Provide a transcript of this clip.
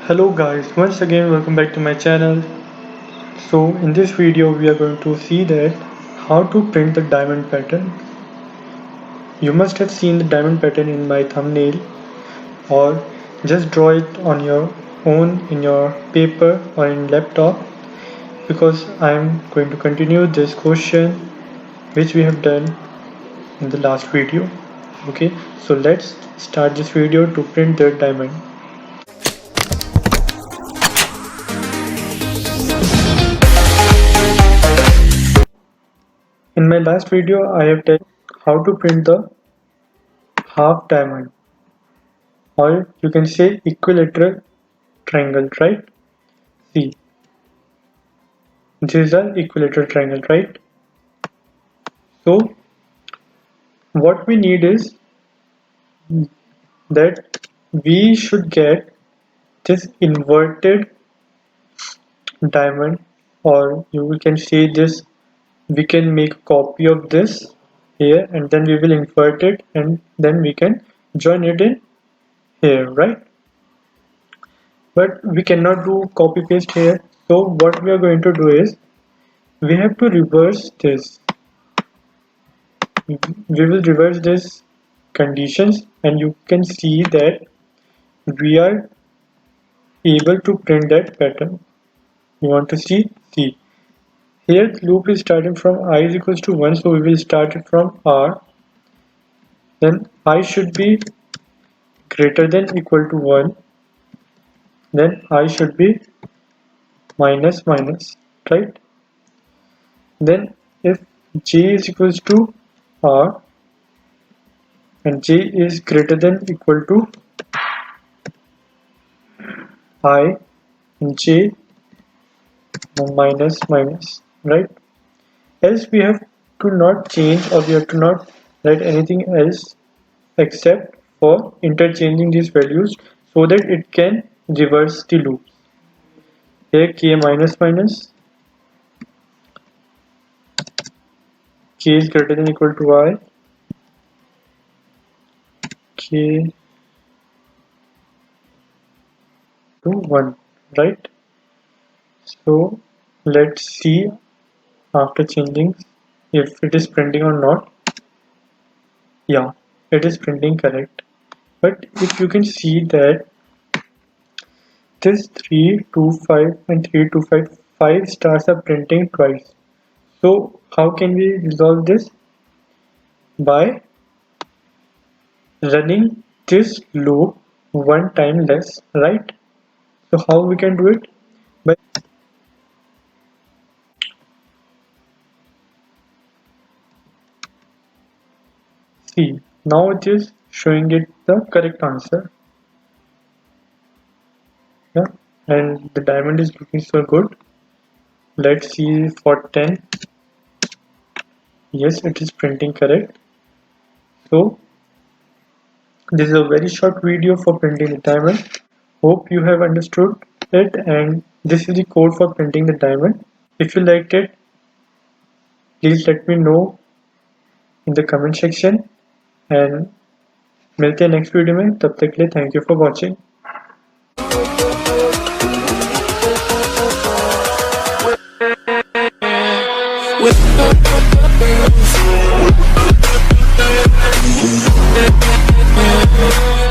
Hello guys, once again welcome back to my channel. So in this video we are going to see that how to print the diamond pattern. You must have seen the diamond pattern in my thumbnail, or just draw it on your own in your paper or in laptop, because I am going to continue this question which we have done in the last video. Okay, so let's start this video to print the diamond. In my last video I have taught how to print the half diamond, or you can say equilateral triangle, right? See, this is an equilateral triangle, right? So what we need is that we should get this inverted diamond, or you can say this, we can make a copy of this here and then we will invert it and then we can join it in here, right? But we cannot do copy paste here. So what we are going to do is we have to reverse this. We will reverse this conditions and you can see that we are able to print that pattern. You want to see? See. Here the loop is starting from I is equals to 1, so we will start it from R. Then I should be greater than equal to 1. Then I should be minus minus, right? Then if J is equals to R and J is greater than equal to I and J minus minus, right? Else we have to not change, or we have to not write anything else except for interchanging these values so that it can reverse the loop. Here K minus minus, K is greater than equal to I, K to 1, right? So let's see after changing if it is printing or not. Yeah, it is printing correct. But if you can see that this 3, 2, 5 and 3, 2, 5, 5 stars are printing twice. So how can we resolve this? By running this loop one time less, right? So how we can do it? By see, now it is showing it the correct answer. Yeah, and the diamond is looking so good. Let's see for 10. Yes, it is printing correct. So this is a very short video for printing the diamond. Hope you have understood it, and this is the code for printing the diamond. If you liked it, please let me know in the comment section, and मिलते हैं next video में. तब तक के लिए thank you for watching. With